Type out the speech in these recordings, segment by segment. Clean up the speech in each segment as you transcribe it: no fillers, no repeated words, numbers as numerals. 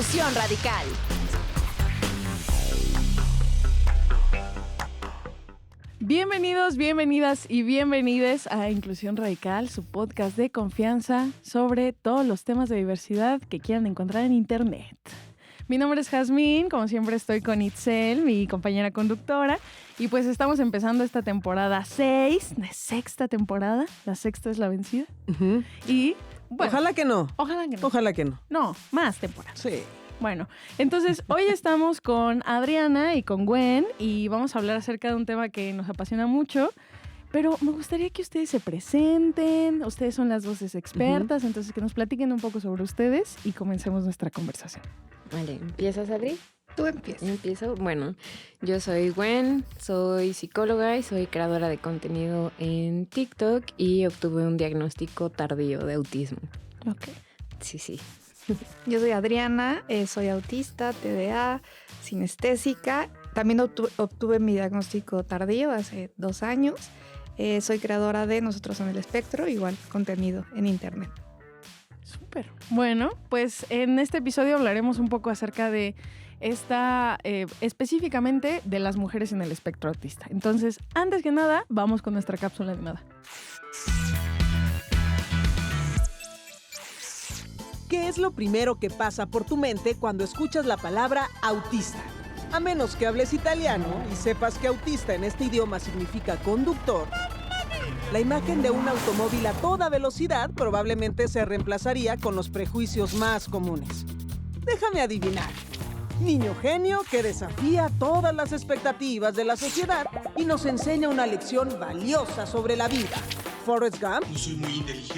Inclusión Radical. Bienvenidos, bienvenidas y bienvenides a Inclusión Radical, su podcast de confianza sobre todos los temas de diversidad que quieran encontrar en internet. Mi nombre es Jazmín, como siempre estoy con Itzel, mi compañera conductora, y pues estamos empezando esta temporada 6, la sexta temporada, la sexta es la vencida. Uh-huh. Y bueno, ojalá que no. Ojalá que no. No, más temporadas. Sí. Bueno, entonces hoy estamos con Adriana y con Gwen y vamos a hablar acerca de un tema que nos apasiona mucho, pero me gustaría que ustedes se presenten, ustedes son las voces expertas, entonces que nos platiquen un poco sobre ustedes y comencemos nuestra conversación. Vale, ¿empiezas, Adri? Tú empiezas. Empiezo. Bueno, yo soy Gwen, soy psicóloga y soy creadora de contenido en TikTok y obtuve un diagnóstico tardío de autismo. Ok. Sí. Yo soy Adriana, soy autista, TDA, sinestésica. También obtuve mi diagnóstico tardío hace 2 años. Soy creadora de Nosotros en el Espectro, igual contenido en internet. Súper. Bueno, pues en este episodio hablaremos un poco acerca de específicamente de las mujeres en el espectro autista. Entonces, antes que nada, vamos con nuestra cápsula animada. ¿Qué es lo primero que pasa por tu mente cuando escuchas la palabra autista? A menos que hables italiano y sepas que autista en este idioma significa conductor, la imagen de un automóvil a toda velocidad probablemente se reemplazaría con los prejuicios más comunes. Déjame adivinar. Niño genio que desafía todas las expectativas de la sociedad y nos enseña una lección valiosa sobre la vida. Forrest Gump,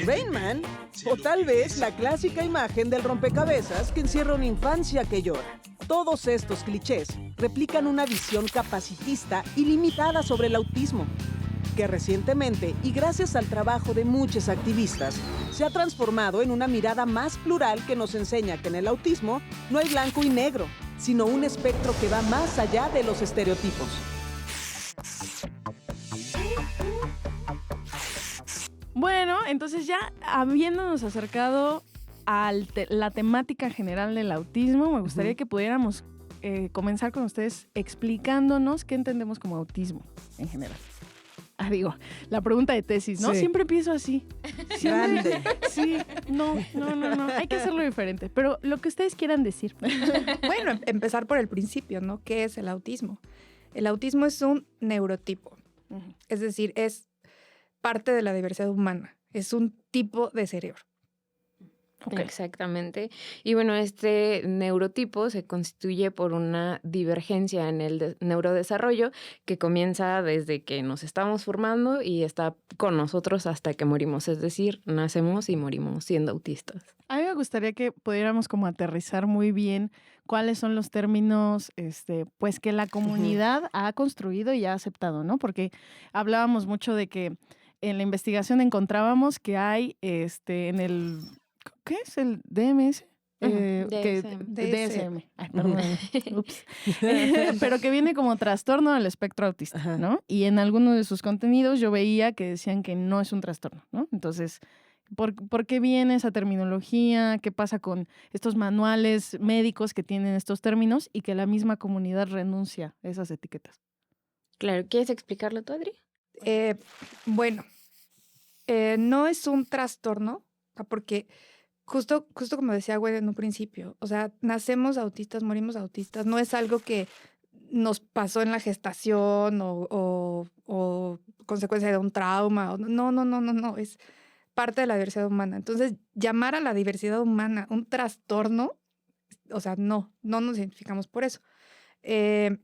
Rain Man, o tal vez la clásica imagen del rompecabezas que encierra una infancia que llora. Todos estos clichés replican una visión capacitista y limitada sobre el autismo, que recientemente, y gracias al trabajo de muchos activistas, se ha transformado en una mirada más plural que nos enseña que en el autismo no hay blanco y negro, sino un espectro que va más allá de los estereotipos. Bueno, entonces ya habiéndonos acercado a la temática general del autismo, me gustaría que pudiéramos comenzar con ustedes explicándonos qué entendemos como autismo en general. Digo, la pregunta de tesis, ¿no? Sí. Siempre empiezo así. Grande. Sí, no. Hay que hacerlo diferente, pero lo que ustedes quieran decir. Bueno, empezar por el principio, ¿no? ¿Qué es el autismo? El autismo es un neurotipo, es decir, es parte de la diversidad humana, es un tipo de cerebro. Okay. Exactamente. Y bueno, este neurotipo se constituye por una divergencia en el neurodesarrollo que comienza desde que nos estamos formando y está con nosotros hasta que morimos. Es decir, nacemos y morimos siendo autistas. A mí me gustaría que pudiéramos como aterrizar muy bien cuáles son los términos pues que la comunidad ha construido y ha aceptado, ¿no? Porque hablábamos mucho de que en la investigación encontrábamos que hay en el... ¿Qué es el DMS? DSM. Ay, perdón. Ups. Pero que viene como trastorno del espectro autista, ¿no? Y en alguno de sus contenidos yo veía que decían que no es un trastorno, ¿no? Entonces, ¿por qué viene esa terminología? ¿Qué pasa con estos manuales médicos que tienen estos términos y que la misma comunidad renuncia a esas etiquetas? Claro, ¿quieres explicarlo tú, Adri? Bueno, no es un trastorno, porque justo como decía Gwen en un principio, o sea, nacemos autistas, morimos autistas, no es algo que nos pasó en la gestación o consecuencia de un trauma, no, es parte de la diversidad humana. Entonces, llamar a la diversidad humana un trastorno, o sea, no nos identificamos por eso. El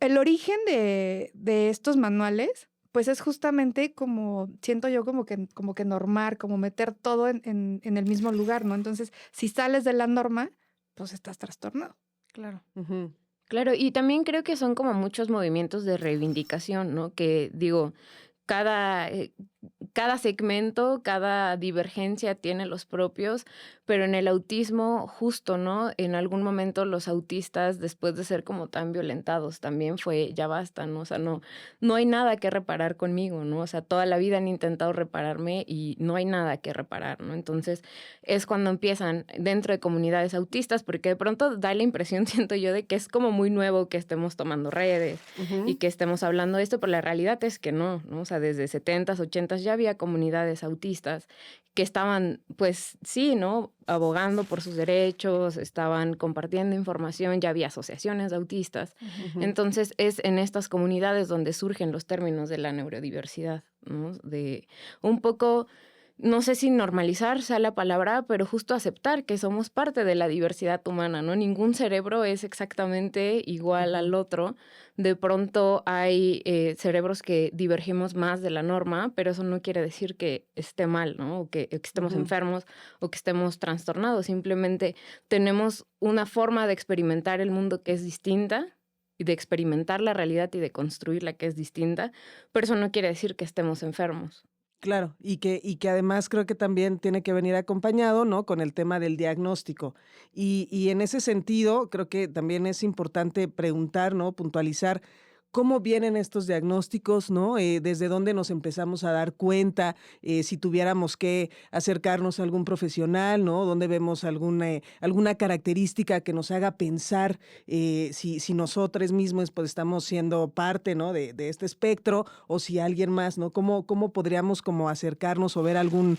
origen de estos manuales pues es justamente como, siento yo como que normar, como meter todo en el mismo lugar, ¿no? Entonces, si sales de la norma, pues estás trastornado. Claro. Uh-huh. Claro, y también creo que son como muchos movimientos de reivindicación, ¿no? Que digo, cada cada segmento, cada divergencia tiene los propios, pero en el autismo justo, ¿no? En algún momento los autistas, después de ser como tan violentados, también fue, ya basta, ¿no? O sea, no hay nada que reparar conmigo, ¿no? O sea, toda la vida han intentado repararme y no hay nada que reparar, ¿no? Entonces es cuando empiezan dentro de comunidades autistas, porque de pronto da la impresión, siento yo, de que es como muy nuevo que estemos tomando redes y que estemos hablando de esto, pero la realidad es que no, ¿no? O sea, desde 70s, 80s ya había comunidades autistas que estaban, pues sí, ¿no? Abogando por sus derechos, estaban compartiendo información, ya había asociaciones de autistas. Entonces es en estas comunidades donde surgen los términos de la neurodiversidad, ¿no? De un poco, no sé si normalizar sea la palabra, pero justo aceptar que somos parte de la diversidad humana, ¿no? Ningún cerebro es exactamente igual al otro. De pronto hay cerebros que divergimos más de la norma, pero eso no quiere decir que esté mal, ¿no? O que estemos enfermos o que estemos trastornados. Simplemente tenemos una forma de experimentar el mundo que es distinta y de experimentar la realidad y de construirla que es distinta, pero eso no quiere decir que estemos enfermos. Claro, y que además creo que también tiene que venir acompañado, ¿no? Con el tema del diagnóstico. Y en ese sentido, creo que también es importante preguntar, ¿no? Puntualizar cómo vienen estos diagnósticos, ¿no? Desde dónde nos empezamos a dar cuenta, si tuviéramos que acercarnos a algún profesional, ¿no? Dónde vemos alguna característica que nos haga pensar si nosotros mismos pues estamos siendo parte, ¿no? de este espectro, o si alguien más, ¿no? ¿Cómo podríamos como acercarnos o ver algún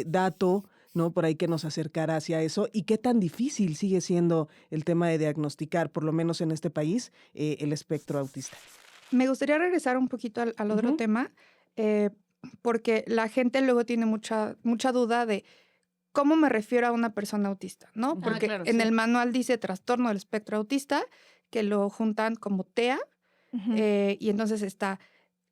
dato, ¿no? Por ahí que nos acercara hacia eso, y qué tan difícil sigue siendo el tema de diagnosticar, por lo menos en este país, el espectro autista? Me gustaría regresar un poquito al otro tema, porque la gente luego tiene mucha duda de cómo me refiero a una persona autista, ¿no? Porque claro, en sí. el manual dice trastorno del espectro autista, que lo juntan como TEA, y entonces está,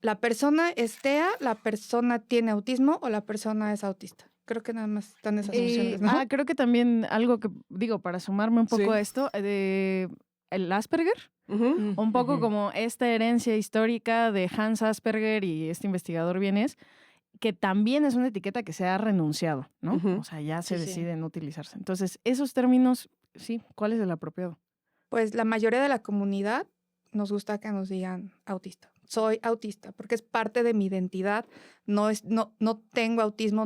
la persona es TEA, la persona tiene autismo o la persona es autista. Creo que nada más están esas opciones, ¿no? Creo que también algo que, digo, para sumarme un poco a esto, de el Asperger, un poco como esta herencia histórica de Hans Asperger y este investigador vienes, que también es una etiqueta que se ha renunciado, ¿no? O sea, ya se decide no utilizarse. Entonces, esos términos, sí, ¿cuál es el apropiado? Pues la mayoría de la comunidad nos gusta que nos digan autista. Soy autista, porque es parte de mi identidad. No tengo autismo,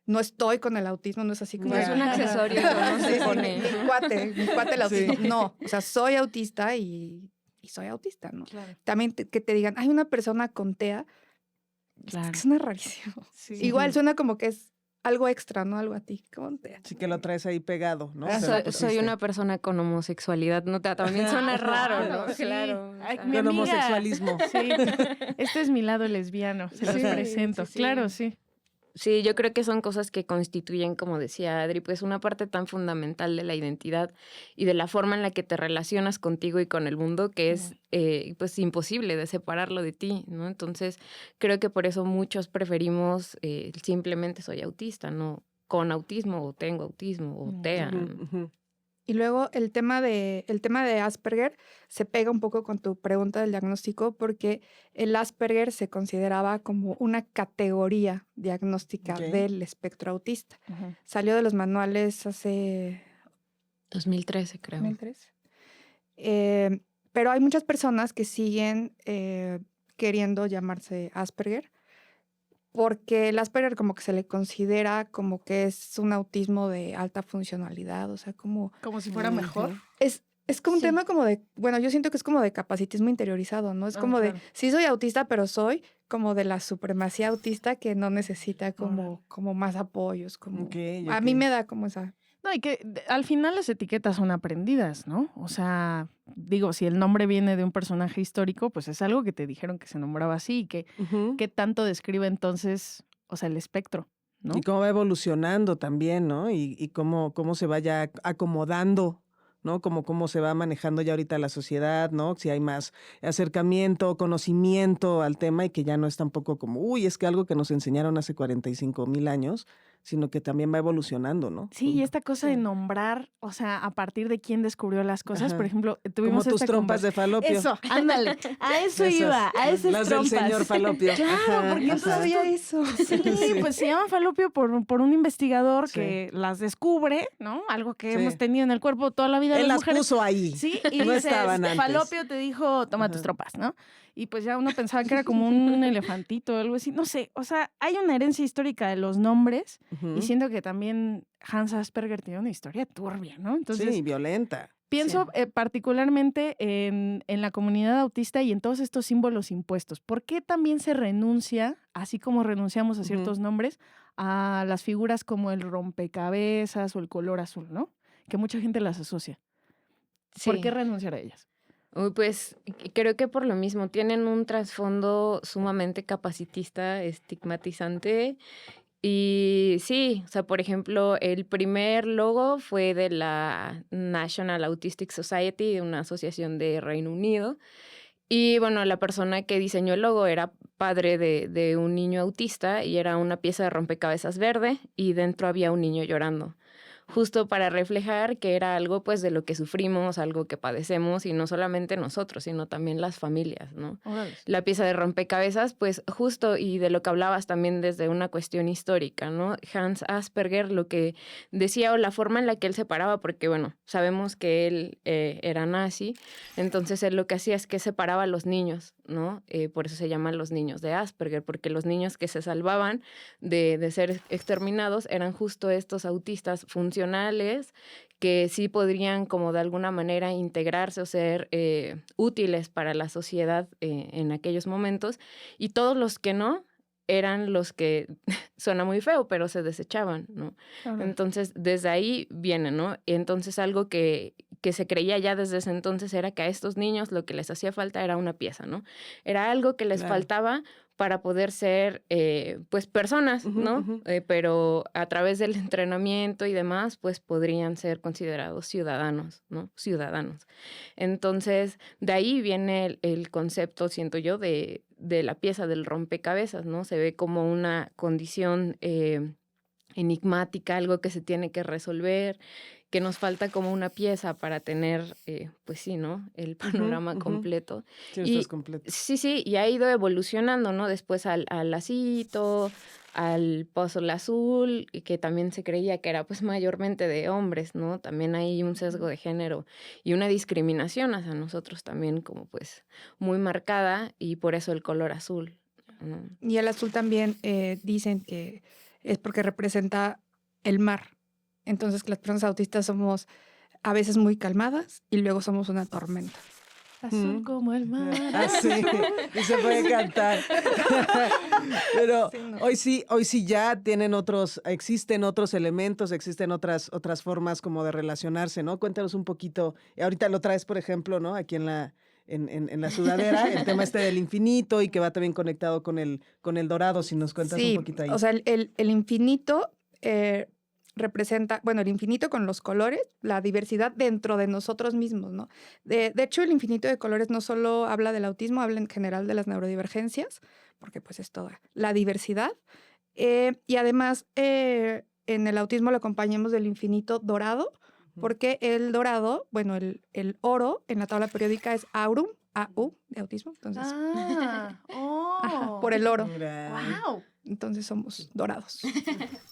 no estoy con el autismo, no es así como... No es un accesorio, no se pone. Mi cuate el autismo. No, o sea, soy autista y soy autista, ¿no? Claro. También que te digan, hay una persona con TEA, Claro. suena rarísimo. Sí. Igual suena como que es algo extra, ¿no? Algo a ti, con TEA. Sí, que lo traes ahí pegado, ¿no? Soy una persona con homosexualidad, ¿no? También suena raro, ¿no? Sí. Claro. Ay, o sea, mi Con amiga. homosexualismo. Sí, este es mi lado lesbiano, se los presento. sí, sí. Claro, sí. Sí, yo creo que son cosas que constituyen, como decía Adri, pues una parte tan fundamental de la identidad y de la forma en la que te relacionas contigo y con el mundo que es pues imposible de separarlo de ti, ¿no? Entonces creo que por eso muchos preferimos simplemente soy autista, no con autismo o tengo autismo o TEA. Y luego el tema de Asperger se pega un poco con tu pregunta del diagnóstico, porque el Asperger se consideraba como una categoría diagnóstica del espectro autista. Salió de los manuales hace 2013, creo. 2003. Pero hay muchas personas que siguen queriendo llamarse Asperger, porque el Asperger como que se le considera como que es un autismo de alta funcionalidad, o sea, como si fuera mejor. es como un tema como de, bueno, yo siento que es como de capacitismo interiorizado, ¿no? Es como de, sí soy autista, pero soy como de la supremacía autista que no necesita como más apoyos, como... A mí me da como esa... No, y que al final las etiquetas son aprendidas, ¿no? O sea, digo, si el nombre viene de un personaje histórico, pues es algo que te dijeron que se nombraba así y que tanto describe entonces, o sea, el espectro, ¿no? Y cómo va evolucionando también, ¿no? Y cómo se vaya acomodando, ¿no? Cómo se va manejando ya ahorita la sociedad, ¿no? Si hay más acercamiento, conocimiento al tema y que ya no es tampoco como, uy, es que algo que nos enseñaron hace 45,000 años, sino que también va evolucionando, ¿no? Sí, y esta cosa de nombrar, o sea, a partir de quién descubrió las cosas. Ajá. Por ejemplo, Como tuvimos tus esta trompas de falopio. Eso, ándale, a eso Esas, iba, a esas las trompas. del señor falopio. Claro, Ajá, porque Yo ajá. sabía eso. Sí, pues se llama falopio por un investigador Sí. que las descubre, ¿no? Algo que Sí. hemos tenido en el cuerpo toda la vida Él las las mujeres. puso ahí. Sí, y No dices, estaban antes. falopio te dijo, toma tus Ajá. tropas, ¿no? Y pues ya uno pensaba que era como un elefantito o algo así, no sé, o sea, hay una herencia histórica de los nombres Ujú. y siento que también Hans Asperger tiene una historia turbia, ¿no? Entonces, Sí, violenta. pienso particularmente en la comunidad autista y en todos estos símbolos impuestos. ¿Por qué también se renuncia, así como renunciamos a ciertos nombres, a las figuras como el rompecabezas o el color azul, ¿no? Que mucha gente las asocia. ¿Por Sí. qué renunciar a ellas? Uy, pues creo que por lo mismo tienen un trasfondo sumamente capacitista, estigmatizante. Y sí, o sea, por ejemplo, el primer logo fue de la National Autistic Society, de una asociación de Reino Unido. Y bueno, la persona que diseñó el logo era padre de un niño autista y era una pieza de rompecabezas verde y dentro había un niño llorando. Justo para reflejar que era algo pues de lo que sufrimos, algo que padecemos y no solamente nosotros, sino también las familias, ¿no? Órale. La pieza de rompecabezas, pues justo y de lo que hablabas también desde una cuestión histórica, ¿no? Hans Asperger lo que decía o la forma en la que él separaba, porque bueno, sabemos que él era nazi, entonces él lo que hacía es que separaba a los niños, ¿no? Por eso se llaman los niños de Asperger, porque los niños que se salvaban de ser exterminados eran justo estos autistas funcionales que sí podrían como de alguna manera integrarse o ser útiles para la sociedad en aquellos momentos, y todos los que no eran los que, suena muy feo, pero se desechaban, ¿no? Órale. Entonces, desde ahí viene, ¿no? Y entonces algo que se creía ya desde ese entonces era que a estos niños lo que les hacía falta era una pieza, ¿no? Era algo que les Claro. faltaba para poder ser, pues, personas, Ujú, ¿no? ujú. Pero a través del entrenamiento y demás, pues, podrían ser considerados ciudadanos, ¿no? Ciudadanos. Entonces, de ahí viene el concepto, siento yo, de la pieza del rompecabezas, ¿no? Se ve como una condición enigmática, algo que se tiene que resolver, que nos falta como una pieza para tener, pues sí, ¿no? El panorama ujú. completo. Sí, Y- estás completo. Sí, y ha ido evolucionando, ¿no? Después al lacito, al puzzle azul, y que también se creía que era pues mayormente de hombres, ¿no? También hay un sesgo de género y una discriminación hacia nosotros también como pues muy marcada, y por eso el color azul, ¿no? Y el azul también dicen que es porque representa el mar. Entonces, que las personas autistas somos a veces muy calmadas y luego somos una tormenta. Azul Mm. como el mar. Ah, sí, y se puede cantar. Pero Sí, no. hoy sí ya existen otros elementos, existen otras formas como de relacionarse, ¿no? Cuéntanos un poquito. Ahorita lo traes, por ejemplo, ¿no? Aquí en la sudadera, el tema este del infinito y que va también conectado con el dorado, si nos cuentas un poquito ahí. O sea, el infinito representa, bueno, el infinito con los colores, la diversidad dentro de nosotros mismos, ¿no? De hecho, el infinito de colores no solo habla del autismo, habla en general de las neurodivergencias, porque pues es toda la diversidad. Y además, en el autismo lo acompañamos del infinito dorado, porque el dorado, bueno, el oro en la tabla periódica es aurum, AU, de autismo, entonces, Ah, ajá, por el oro. Mira. Wow. Entonces somos dorados.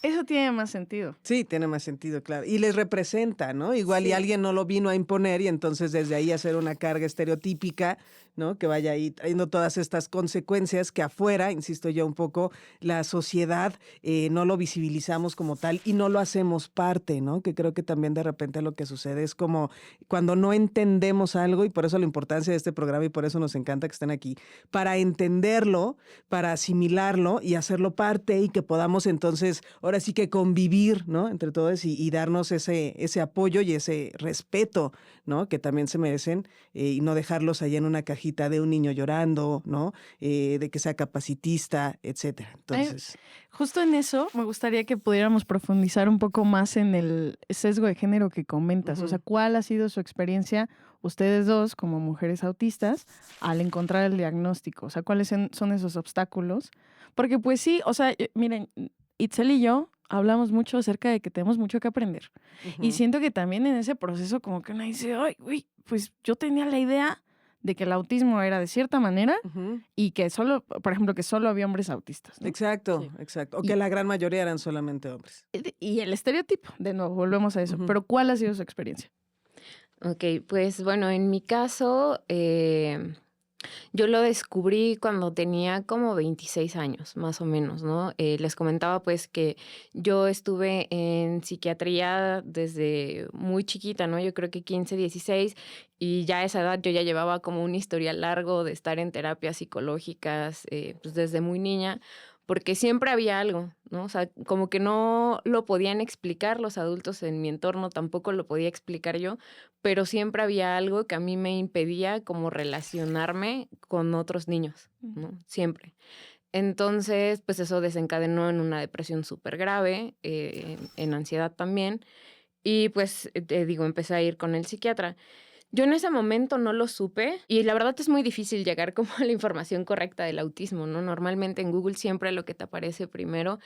Eso tiene más sentido. Sí, tiene más sentido, claro. Y les representa, ¿no? Igual y Sí. alguien no lo vino a imponer y entonces desde ahí hacer una carga estereotípica, ¿no? Que vaya ahí trayendo todas estas consecuencias que afuera, insisto yo un poco, la sociedad no lo visibilizamos como tal y no lo hacemos parte, ¿no? Que creo que también de repente lo que sucede es como cuando no entendemos algo, y por eso la importancia de este programa y por eso nos encanta que estén aquí, para entenderlo, para asimilarlo y hacerlo parte y que podamos entonces ahora sí que convivir, ¿no? Entre todos y darnos ese apoyo y ese respeto, ¿no? Que también se merecen y no dejarlos allá en una cajita de un niño llorando, ¿no? De que sea capacitista, etcétera. Entonces, Justo en eso me gustaría que pudiéramos profundizar un poco más en el sesgo de género que comentas. O sea, ¿cuál ha sido su experiencia, ustedes dos, como mujeres autistas, al encontrar el diagnóstico? O sea, ¿cuáles son esos obstáculos? Porque pues sí, o sea, miren, Itzel y yo hablamos mucho acerca de que tenemos mucho que aprender. Y siento que también en ese proceso como que uno dice, ay, uy, pues yo tenía la idea de que el autismo era de cierta manera y que solo, por ejemplo, que solo había hombres autistas, ¿no? Exacto, exacto. O que la gran mayoría eran solamente hombres. Y el estereotipo, de nuevo, volvemos a eso. Pero ¿cuál ha sido su experiencia? Ok, pues bueno, en mi caso, yo lo descubrí cuando tenía como 26 años, más o menos, ¿no? Les comentaba pues que yo estuve en psiquiatría desde muy chiquita, ¿no? Yo creo que 15, 16, y ya a esa edad yo ya llevaba como un historial largo de estar en terapias psicológicas, pues desde muy niña, porque siempre había algo, ¿no? O sea, como que no lo podían explicar los adultos en mi entorno, tampoco lo podía explicar yo, pero siempre había algo que a mí me impedía como relacionarme con otros niños, ¿no? Siempre. Entonces, pues eso desencadenó en una depresión súper grave, en ansiedad también, y pues, te digo, empecé a ir con el psiquiatra. Yo en ese momento no lo supe y la verdad es muy difícil llegar como a la información correcta del autismo, ¿no? Normalmente en Google siempre lo que te aparece primero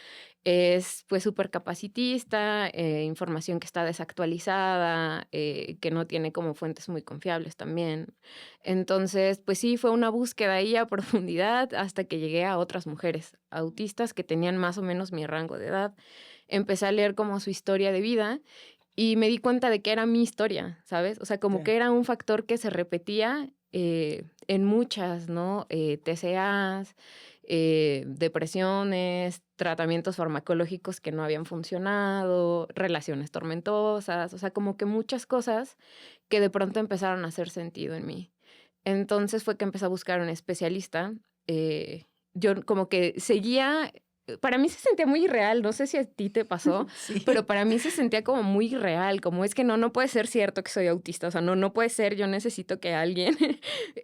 es pues súper capacitista, información que está desactualizada, que no tiene como fuentes muy confiables también. Entonces, pues sí, fue una búsqueda ahí a profundidad hasta que llegué a otras mujeres autistas que tenían más o menos mi rango de edad. Empecé a leer como su historia de vida. Y me di cuenta de que era mi historia, ¿sabes? O sea, como que era un factor que se repetía en muchas, ¿no? TCAs, depresiones, tratamientos farmacológicos que no habían funcionado, relaciones tormentosas, o sea, como que muchas cosas que de pronto empezaron a hacer sentido en mí. Entonces fue que empecé a buscar un especialista. Yo como que seguía... Para mí se sentía muy irreal, no sé si a ti te pasó, pero para mí se sentía como muy irreal, como es que no puede ser cierto que soy autista, o sea, no puede ser, yo necesito que alguien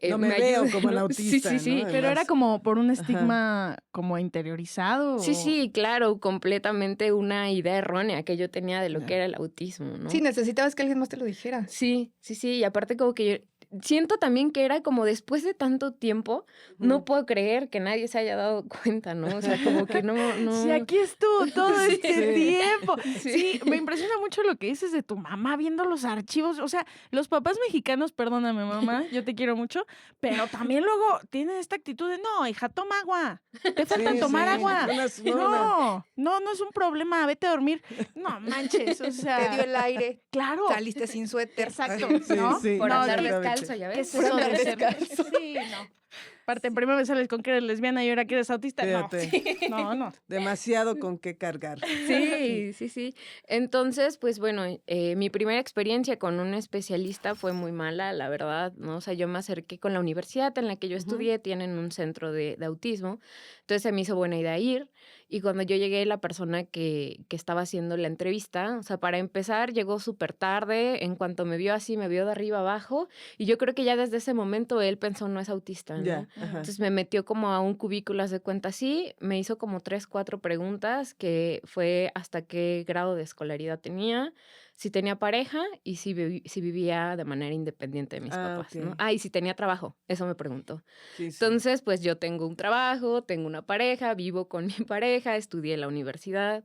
no me veo ayude, como el autista, sí, ¿no? Pero era como por un estigma como interiorizado. Sí, claro, completamente una idea errónea que yo tenía de lo que era el autismo, ¿no? Sí, necesitabas que alguien más te lo dijera. Sí, y aparte como que yo siento también que era como después de tanto tiempo, no puedo creer que nadie se haya dado cuenta, ¿no? O sea, como que no... Sí, aquí estuvo todo este tiempo. Sí, me impresiona mucho lo que dices de tu mamá viendo los archivos. O sea, los papás mexicanos, perdóname, mamá, yo te quiero mucho, pero también luego tienen esta actitud de, no, hija, toma agua. Te falta tomar agua. No es un problema, vete a dormir. No manches, o sea... Te dio el aire. Claro. Saliste sin suéter. Exacto, ¿no? Por andar descalzo, ya ves. ¿Qué es eso de ser? Sí, no. Aparte, primero me sales con que eres lesbiana y ahora que eres autista. Fíjate. No. Demasiado con qué cargar. Sí. Entonces, pues bueno, mi primera experiencia con un especialista fue muy mala, la verdad, ¿no? O sea, yo me acerqué con la universidad en la que yo estudié, tienen un centro de autismo, entonces se me hizo buena idea ir. Y cuando yo llegué, la persona que estaba haciendo la entrevista, o sea, para empezar, llegó súper tarde. En cuanto me vio así, me vio de arriba abajo. Y yo creo que ya desde ese momento él pensó, no es autista, ¿no? Entonces me metió como a un cubículo, haz de cuenta así. Me hizo como 3, 4 preguntas, que fue hasta qué grado de escolaridad tenía, si tenía pareja y si vivía de manera independiente de mis papás, ¿no? Y si tenía trabajo, eso me preguntó. Sí. Entonces, pues yo tengo un trabajo, tengo una pareja, vivo con mi pareja, estudié en la universidad.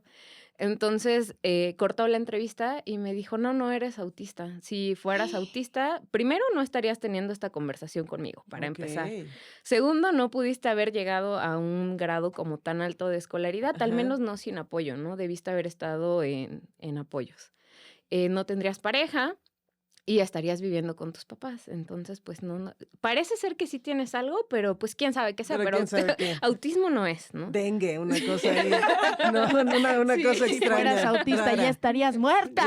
Entonces, cortó la entrevista y me dijo, no eres autista. Si fueras autista, primero no estarías teniendo esta conversación conmigo, para empezar. Segundo, no pudiste haber llegado a un grado como tan alto de escolaridad, al menos no sin apoyo, ¿no? Debiste haber estado en apoyos. No tendrías pareja y estarías viviendo con tus papás. Entonces, pues no. Parece ser que sí tienes algo, pero pues quién sabe qué sea. Pero autismo no es, ¿no? Dengue, una cosa ahí. Una cosa extraña. Si fueras autista rara, ya estarías muerta.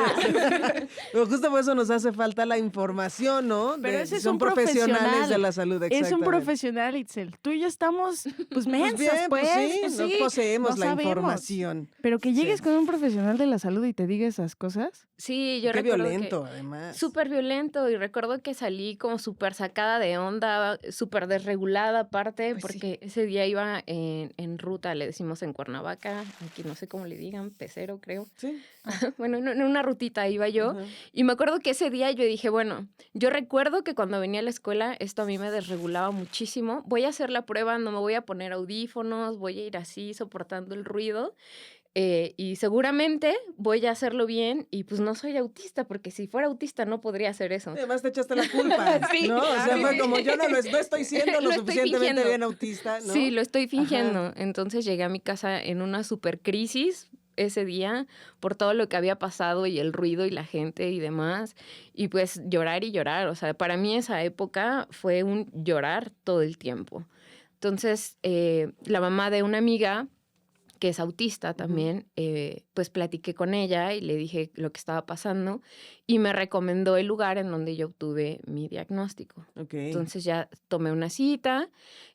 Pero justo por eso nos hace falta la información, ¿no? Pero ese son profesionales de la salud, Es un profesional, Itzel. Tú y yo estamos, pues, mensas, pues. No poseemos la información. Pero que llegues con un profesional de la salud y te diga esas cosas. Sí, yo recuerdo que... violento, además. Súper violento, y recuerdo que salí como súper sacada de onda, súper desregulada aparte, pues porque ese día iba en ruta, le decimos en Cuernavaca, aquí no sé cómo le digan, pecero creo. Sí. Bueno, en una rutita iba yo, y me acuerdo que ese día yo dije, bueno, yo recuerdo que cuando venía a la escuela esto a mí me desregulaba muchísimo, voy a hacer la prueba, no me voy a poner audífonos, voy a ir así soportando el ruido. y seguramente voy a hacerlo bien y pues no soy autista, porque si fuera autista no podría hacer eso. Además te echaste la culpa, Sí. ¿no? O sea, fue como yo no estoy siendo lo Lo estoy suficientemente fingiendo. bien autista, ¿no? Sí, lo estoy fingiendo. Ajá. Entonces llegué a mi casa en una super crisis ese día por todo lo que había pasado y el ruido y la gente y demás. Y pues llorar y llorar. O sea, para mí esa época fue un llorar todo el tiempo. Entonces, la mamá de una amiga que es autista también, pues platiqué con ella y le dije lo que estaba pasando y me recomendó el lugar en donde yo obtuve mi diagnóstico. Okay. Entonces ya tomé una cita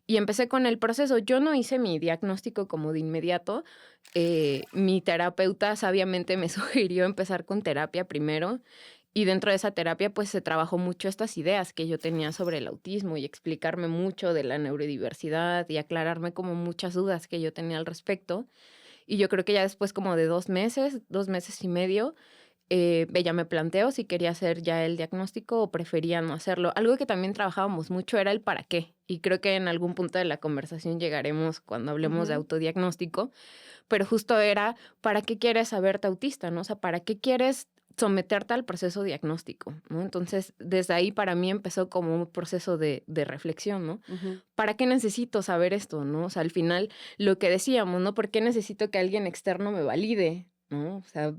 y empecé con el proceso. Yo no hice mi diagnóstico como de inmediato. Mi terapeuta sabiamente me sugirió empezar con terapia primero. Y dentro de esa terapia, pues se trabajó mucho estas ideas que yo tenía sobre el autismo y explicarme mucho de la neurodiversidad y aclararme como muchas dudas que yo tenía al respecto. Y yo creo que ya después como de 2 meses y medio, ella me planteó si quería hacer ya el diagnóstico o prefería no hacerlo. Algo que también trabajábamos mucho era el para qué. Y creo que en algún punto de la conversación llegaremos cuando hablemos de autodiagnóstico. Pero justo era, ¿para qué quieres saberte autista? ¿No? O sea, ¿para qué quieres someterte al proceso diagnóstico, ¿no? Entonces, desde ahí para mí empezó como un proceso de reflexión, ¿no? ¿Para qué necesito saber esto, no? O sea, al final, lo que decíamos, ¿no? ¿Por qué necesito que alguien externo me valide, no? O sea,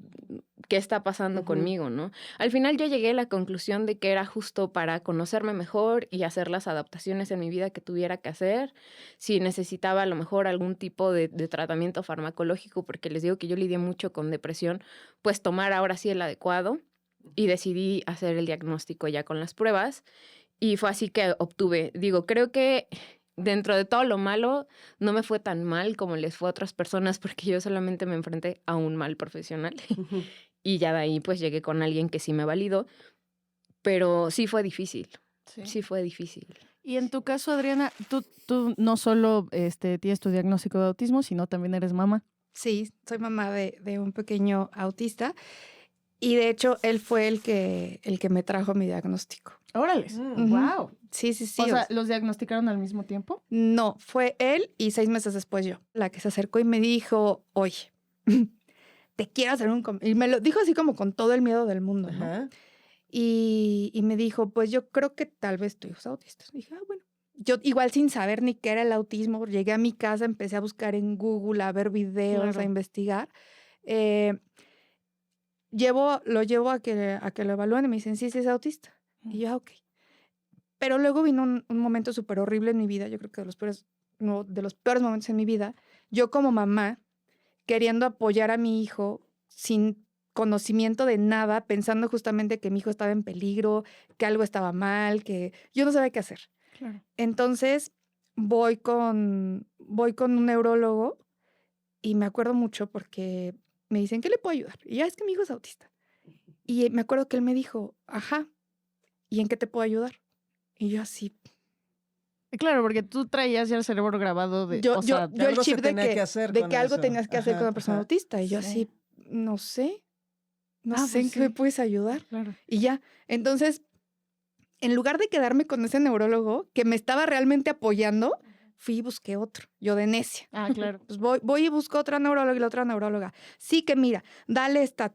¿qué está pasando conmigo, no? Al final yo llegué a la conclusión de que era justo para conocerme mejor y hacer las adaptaciones en mi vida que tuviera que hacer. Si necesitaba a lo mejor algún tipo de tratamiento farmacológico, porque les digo que yo lidié mucho con depresión, pues tomar ahora sí el adecuado y decidí hacer el diagnóstico ya con las pruebas y fue así que obtuve. Digo, creo que dentro de todo lo malo, no me fue tan mal como les fue a otras personas porque yo solamente me enfrenté a un mal profesional. Y ya de ahí pues llegué con alguien que sí me validó, pero sí fue difícil. Sí fue difícil. Y en tu caso, Adriana, tú no solo tienes tu diagnóstico de autismo, sino también eres mamá. Sí, soy mamá de un pequeño autista y de hecho él fue el que me trajo mi diagnóstico. ¡Órales! ¡Wow! Sí. O sea, ¿los diagnosticaron al mismo tiempo? No, fue él y 6 meses después yo, la que se acercó y me dijo, oye, te quiero hacer un... Y me lo dijo así como con todo el miedo del mundo, ¿no? Ajá. Y me dijo, pues yo creo que tal vez tu hijo es autista. Y dije, bueno. Yo igual sin saber ni qué era el autismo, llegué a mi casa, empecé a buscar en Google, a ver videos, a investigar. Lo llevo a que lo evalúen y me dicen, sí es autista. Y yo, ok. Pero luego vino un momento súper horrible en mi vida, yo creo que de los peores momentos en mi vida, yo como mamá, queriendo apoyar a mi hijo sin conocimiento de nada, pensando justamente que mi hijo estaba en peligro, que algo estaba mal, que yo no sabía qué hacer. Claro. Entonces voy con un neurólogo y me acuerdo mucho porque me dicen, ¿qué le puedo ayudar? Y ya es que mi hijo es autista. Y me acuerdo que él me dijo, ajá, ¿y en qué te puedo ayudar? Y yo así. Claro, porque tú traías ya el cerebro grabado de... Yo el chip de que algo eso. tenías que hacer con una persona autista. Y yo así, no sé en qué me puedes ayudar. Claro. Y ya, entonces, en lugar de quedarme con ese neurólogo que me estaba realmente apoyando, fui y busqué otro, yo de necia. Ah, claro. Pues voy y busco otra neuróloga y la otra neuróloga. Sí que mira, dale esta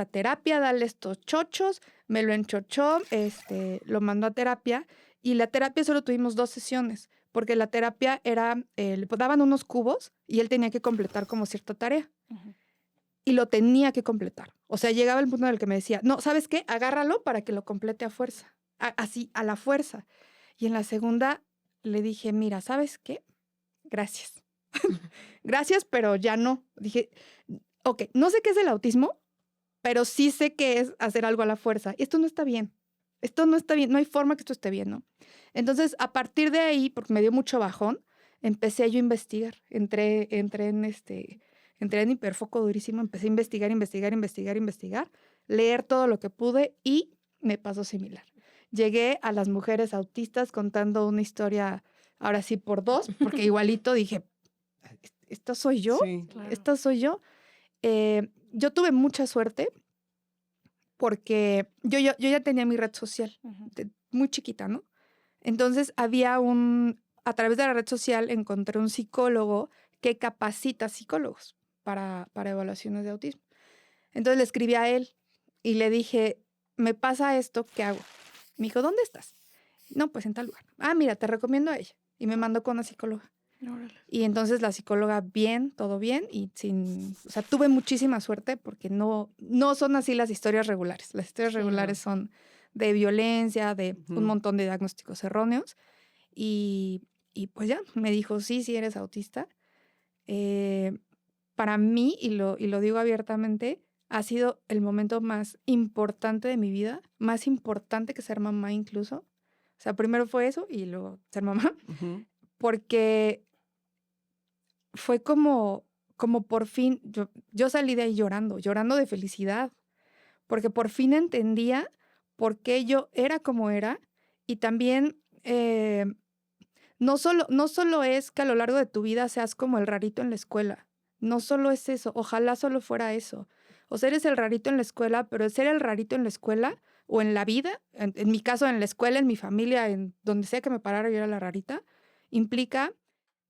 terapia, dale estos chochos, me lo enchochó, lo mandó a terapia y la terapia solo tuvimos 2 sesiones, porque la terapia era, le daban unos cubos y él tenía que completar como cierta tarea. Y lo tenía que completar. O sea, llegaba el punto en el que me decía, no, ¿sabes qué? Agárralo para que lo complete a fuerza. Así, a la fuerza. Y en la segunda le dije, mira, ¿sabes qué? Gracias. Gracias, pero ya no. Dije, ok, no sé qué es el autismo, pero sí sé qué es hacer algo a la fuerza. Esto no está bien. Esto no está bien. No hay forma que esto esté bien, ¿no? Entonces, a partir de ahí, porque me dio mucho bajón, empecé yo a investigar. Entré en hiperfoco durísimo, empecé a investigar, leer todo lo que pude y me pasó similar. Llegué a las mujeres autistas contando una historia, ahora sí por 2, porque igualito dije, ¿esta soy yo? Sí. Claro. ¿Esta soy yo? Yo tuve mucha suerte porque yo ya tenía mi red social, muy chiquita, ¿no? Entonces a través de la red social encontré un psicólogo que capacita psicólogos. para evaluaciones de autismo. Entonces le escribí a él y le dije, me pasa esto, ¿qué hago? Me dijo, ¿dónde estás? No, pues en tal lugar. Ah, mira, te recomiendo a ella. Y me mandó con una psicóloga. Órale. Y entonces la psicóloga, bien, todo bien, y o sea, tuve muchísima suerte porque no son así las historias regulares. Las historias regulares son de violencia, de un montón de diagnósticos erróneos. Y pues ya, me dijo, sí eres autista. Para mí, y lo digo abiertamente, ha sido el momento más importante de mi vida, más importante que ser mamá incluso. O sea, primero fue eso y luego ser mamá, porque fue como por fin, yo salí de ahí llorando de felicidad, porque por fin entendía por qué yo era como era y también no solo es que a lo largo de tu vida seas como el rarito en la escuela, no solo es eso, ojalá solo fuera eso. O sea, eres el rarito en la escuela, pero ser el rarito en la escuela o en la vida, en mi caso en la escuela, en mi familia, en donde sea que me parara yo era la rarita, implica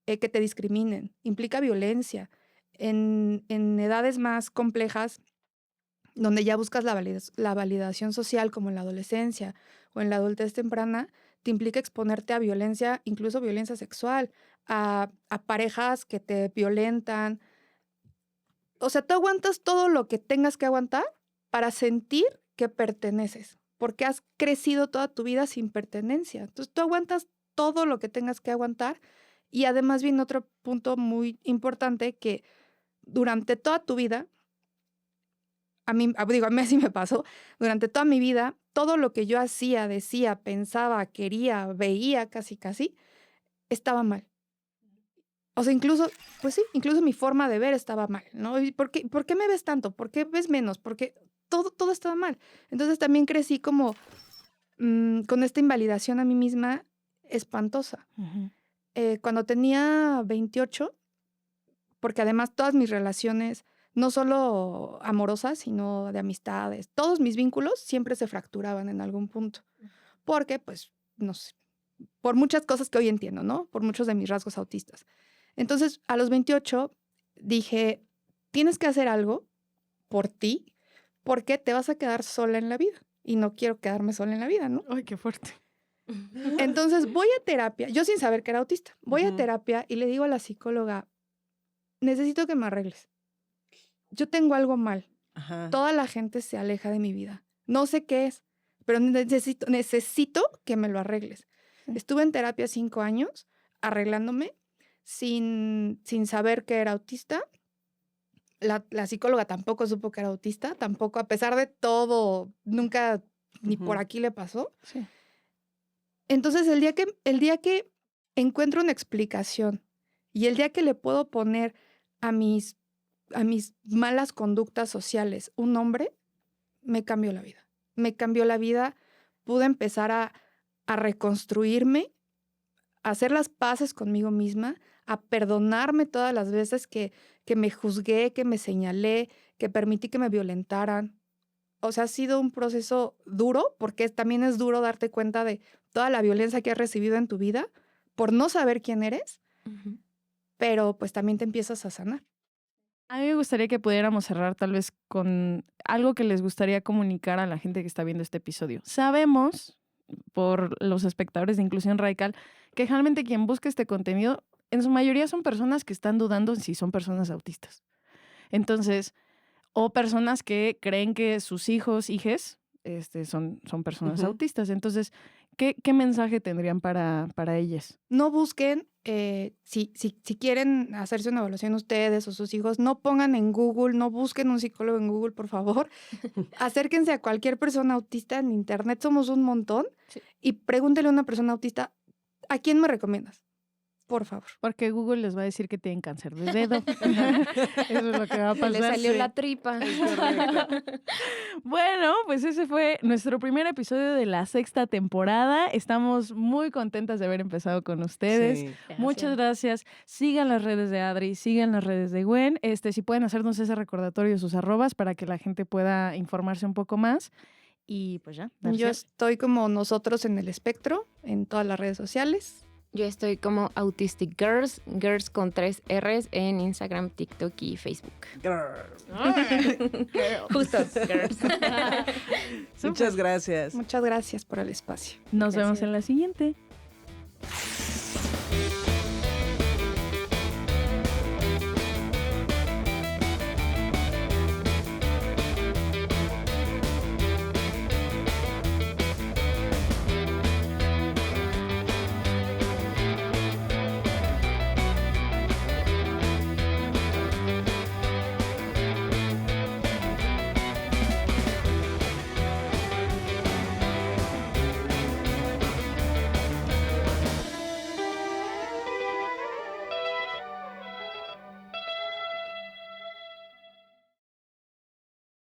que te discriminen, implica violencia. En edades más complejas, donde ya buscas la validación social, como en la adolescencia o en la adultez temprana, te implica exponerte a violencia, incluso violencia sexual, a parejas que te violentan. O sea, tú aguantas todo lo que tengas que aguantar para sentir que perteneces, porque has crecido toda tu vida sin pertenencia. Entonces, tú aguantas todo lo que tengas que aguantar. Y además viene otro punto muy importante, que durante toda tu vida, a mí así me pasó, durante toda mi vida, todo lo que yo hacía, decía, pensaba, quería, veía, casi, estaba mal. O sea, incluso mi forma de ver estaba mal, ¿no? ¿Y por qué me ves tanto? ¿Por qué ves menos? Porque todo estaba mal. Entonces también crecí como con esta invalidación a mí misma espantosa. Cuando tenía 28, porque además todas mis relaciones, no solo amorosas, sino de amistades, todos mis vínculos siempre se fracturaban en algún punto. Porque, pues, no sé, por muchas cosas que hoy entiendo, ¿no? Por muchos de mis rasgos autistas. Entonces, a los 28 dije, tienes que hacer algo por ti, porque te vas a quedar sola en la vida. Y no quiero quedarme sola en la vida, ¿no? Ay, qué fuerte. Entonces voy a terapia, yo sin saber que era autista, voy a terapia y le digo a la psicóloga, necesito que me arregles. Yo tengo algo mal. Toda la gente se aleja de mi vida. No sé qué es, pero necesito que me lo arregles. Estuve en terapia 5 años arreglándome sin saber que era autista. La psicóloga tampoco supo que era autista, tampoco, a pesar de todo, nunca ni por aquí le pasó. Sí. Entonces, el día que encuentro una explicación y el día que le puedo poner a mis malas conductas sociales un nombre, me cambió la vida. Me cambió la vida. Pude empezar a reconstruirme, a hacer las paces conmigo misma, a perdonarme todas las veces que me juzgué, que me señalé, que permití que me violentaran. O sea, ha sido un proceso duro, porque también es duro darte cuenta de toda la violencia que has recibido en tu vida por no saber quién eres, pero pues también te empiezas a sanar. A mí me gustaría que pudiéramos cerrar tal vez con algo que les gustaría comunicar a la gente que está viendo este episodio. Sabemos, por los espectadores de Inclusión Radical, que generalmente quien busca este contenido, en su mayoría son personas que están dudando si son personas autistas. Entonces, o personas que creen que sus hijos, hijes, son personas autistas. Entonces, ¿qué mensaje tendrían para ellas? No busquen, si quieren hacerse una evaluación ustedes o sus hijos, no pongan en Google, no busquen un psicólogo en Google, por favor. Acérquense a cualquier persona autista en internet, somos un montón, y pregúntenle a una persona autista, ¿a quién me recomiendas? Por favor. Porque Google les va a decir que tienen cáncer de dedo. Eso es lo que va a pasar. Le salió la tripa. Bueno, pues ese fue nuestro primer episodio de la 6ª temporada. Estamos muy contentas de haber empezado con ustedes. Sí. Muchas gracias. Sigan las redes de Adri, sigan las redes de Gwen. Si pueden hacernos ese recordatorio de sus arrobas para que la gente pueda informarse un poco más. Y pues ya. Yo estoy como Nosotros en el Espectro en todas las redes sociales. Yo estoy como Autistic Girls, Girls con 3 R's en Instagram, TikTok y Facebook. Justo, Girls. Muchas gracias. Muchas gracias por el espacio. Nos Gracias. vemos en la siguiente.